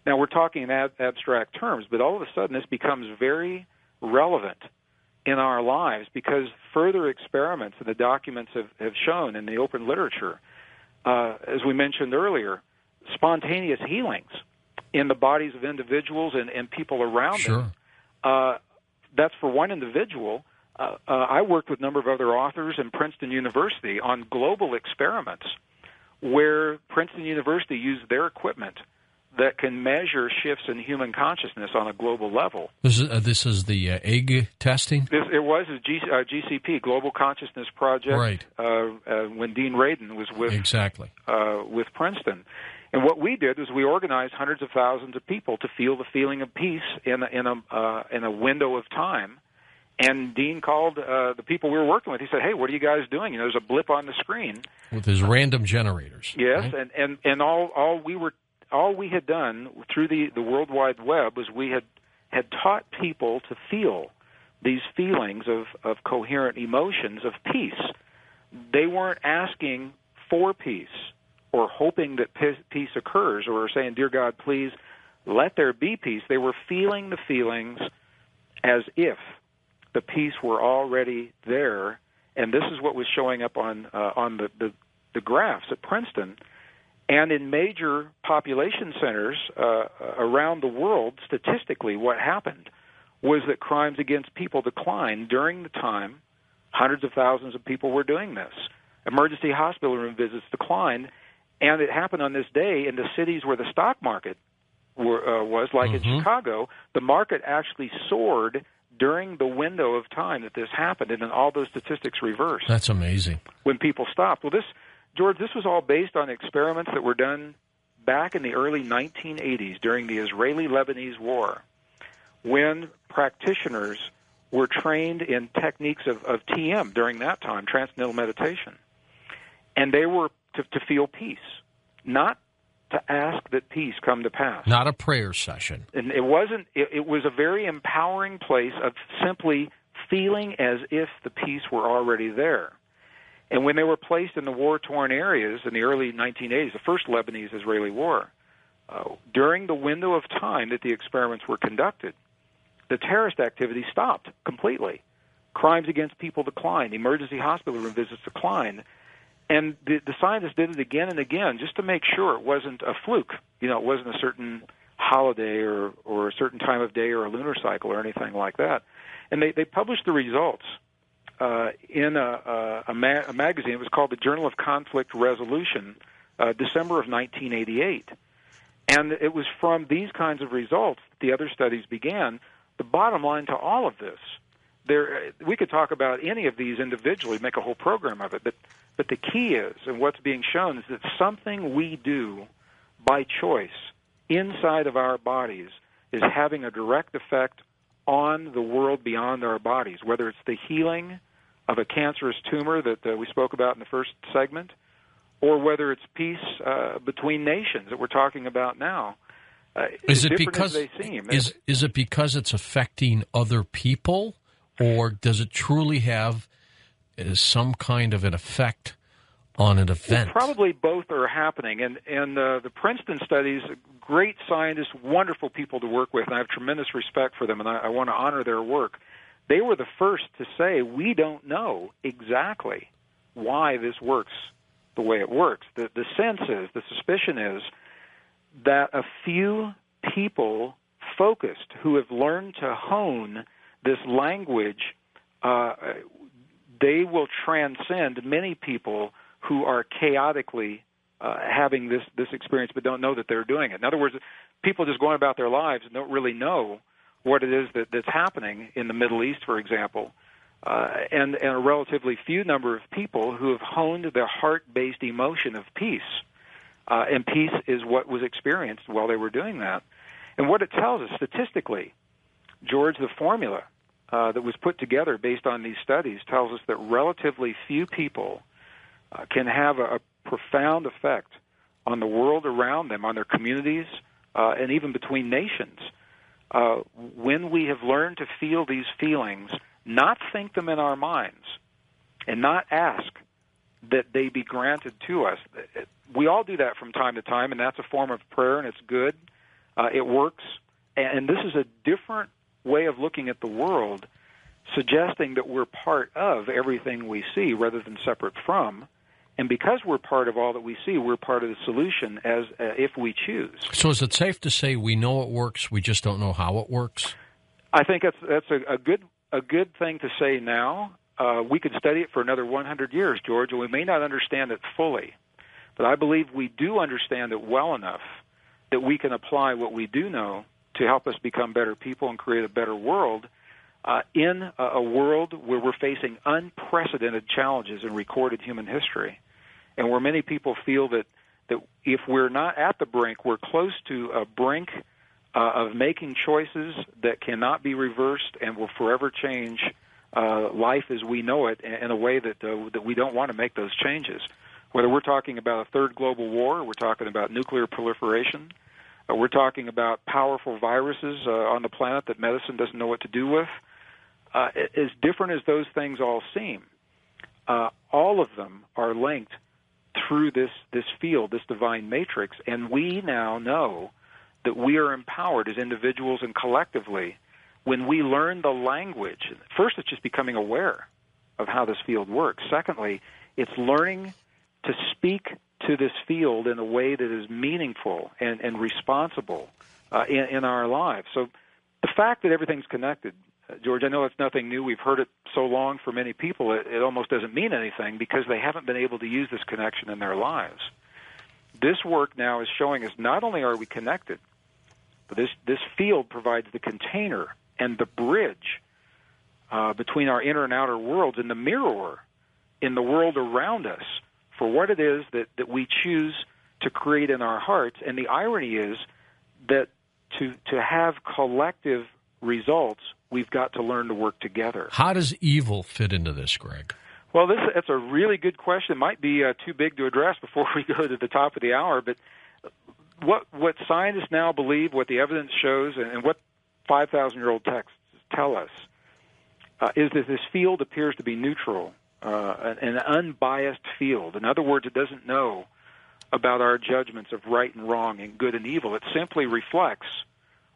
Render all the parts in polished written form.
Now, we're talking in abstract terms, but all of a sudden this becomes very relevant in our lives because further experiments and the documents have shown in the open literature, as we mentioned earlier, spontaneous healings in the bodies of individuals and people around them. That's for one individual. I worked with a number of other authors in Princeton University on global experiments where Princeton University used their equipment that can measure shifts in human consciousness on a global level. This is the egg testing? It was a GCP, Global Consciousness Project, right. When Dean Radin was with Princeton. And what we did was we organized hundreds of thousands of people to feel the feeling of peace in a window of time. And Dean called the people we were working with. He said, "Hey, what are you guys doing? There's a blip on the screen with his random generators." Yes, right? and all we had done through the World Wide Web was we had taught people to feel these feelings of coherent emotions of peace. They weren't asking for peace or hoping that peace occurs or saying, "Dear God, please let there be peace." They were feeling the feelings as if the peace were already there, and this is what was showing up on the graphs at Princeton. And in major population centers around the world, statistically, what happened was that crimes against people declined during the time hundreds of thousands of people were doing this. Emergency hospital room visits declined, and it happened on this day in the cities where the stock market was, like in Chicago. The market actually soared during the window of time that this happened, and then all those statistics reversed. That's amazing. When people stopped. Well, George, this was all based on experiments that were done back in the early 1980s during the Israeli-Lebanese War, when practitioners were trained in techniques of TM during that time, transcendental meditation. And they were to feel peace, not to ask that peace come to pass. Not a prayer session. And it wasn't. It was a very empowering place of simply feeling as if the peace were already there. And when they were placed in the war-torn areas in the early 1980s, the first Lebanese-Israeli war, during the window of time that the experiments were conducted, the terrorist activity stopped completely. Crimes against people declined. Emergency hospital room visits declined. And the scientists did it again and again just to make sure it wasn't a fluke. It wasn't a certain holiday or a certain time of day or a lunar cycle or anything like that. And they published the results in a magazine. It was called the Journal of Conflict Resolution, December of 1988. And it was from these kinds of results that the other studies began. The bottom line to all of this, we could talk about any of these individually, make a whole program of it, but the key is, and what's being shown, is that something we do by choice inside of our bodies is having a direct effect on the world beyond our bodies, whether it's the healing of a cancerous tumor that we spoke about in the first segment, or whether it's peace between nations that we're talking about now. Is it because is it because it's affecting other people, or does it truly have some kind of an effect on an event? Well, probably both are happening, and the Princeton studies, great scientists, wonderful people to work with, and I have tremendous respect for them, and I want to honor their work. They were the first to say, we don't know exactly why this works the way it works. The sense is, the suspicion is, that a few people focused who have learned to hone this language, they will transcend many people who are chaotically having this experience but don't know that they're doing it. In other words, people just going about their lives and don't really know what it is that's happening in the Middle East, for example, and a relatively few number of people who have honed the heart-based emotion of peace. And peace is what was experienced while they were doing that. And what it tells us statistically, George, the formula that was put together based on these studies tells us that relatively few people can have a profound effect on the world around them, on their communities, and even between nations. When we have learned to feel these feelings, not think them in our minds, and not ask that they be granted to us. We all do that from time to time, and that's a form of prayer, and it's good. It works, and this is a different way of looking at the world, suggesting that we're part of everything we see rather than separate from. And because we're part of all that we see, we're part of the solution as if we choose. So is it safe to say we know it works, we just don't know how it works? I think that's a good thing to say now. We could study it for another 100 years, George, and we may not understand it fully. But I believe we do understand it well enough that we can apply what we do know to help us become better people and create a better world in a world where we're facing unprecedented challenges in recorded human history, and where many people feel that if we're not at the brink, we're close to a brink of making choices that cannot be reversed and will forever change life as we know it in a way that we don't want to make those changes. Whether we're talking about a third global war, we're talking about nuclear proliferation, we're talking about powerful viruses on the planet that medicine doesn't know what to do with. As different as those things all seem, all of them are linked through this field, this divine matrix, and we now know that we are empowered as individuals and collectively when we learn the language. First, it's just becoming aware of how this field works. Secondly, it's learning to speak to this field in a way that is meaningful and responsible in our lives. So the fact that everything's connected, George, I know it's nothing new. We've heard it so long for many people, it almost doesn't mean anything because they haven't been able to use this connection in their lives. This work now is showing us not only are we connected, but this field provides the container and the bridge between our inner and outer worlds and the mirror in the world around us for what it is that we choose to create in our hearts. And the irony is that to have collective results, we've got to learn to work together. How does evil fit into this, Gregg? Well, that's a really good question. It might be too big to address before we go to the top of the hour, but what scientists now believe, what the evidence shows, and what 5,000-year-old texts tell us is that this field appears to be neutral, an unbiased field. In other words, it doesn't know about our judgments of right and wrong and good and evil. It simply reflects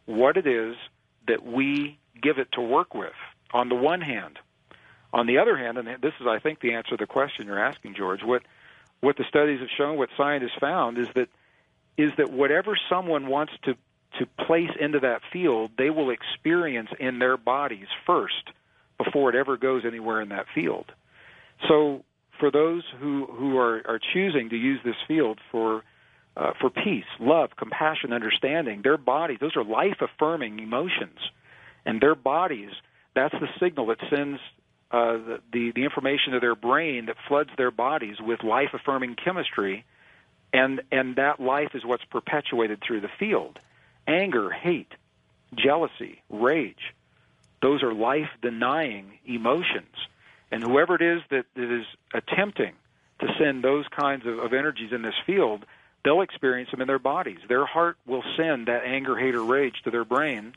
what it is that we give it to work with, on the one hand. On the other hand, and this is, I think, the answer to the question you're asking, George, what the studies have shown, what scientists found, is that whatever someone wants to place into that field, they will experience in their bodies first before it ever goes anywhere in that field. So for those who are choosing to use this field for peace, love, compassion, understanding, their bodies, those are life-affirming emotions. And their bodies, that's the signal that sends the information to their brain that floods their bodies with life-affirming chemistry, and that life is what's perpetuated through the field. Anger, hate, jealousy, rage, those are life-denying emotions. And whoever it is that is attempting to send those kinds of energies in this field, they'll experience them in their bodies. Their heart will send that anger, hate, or rage to their brain,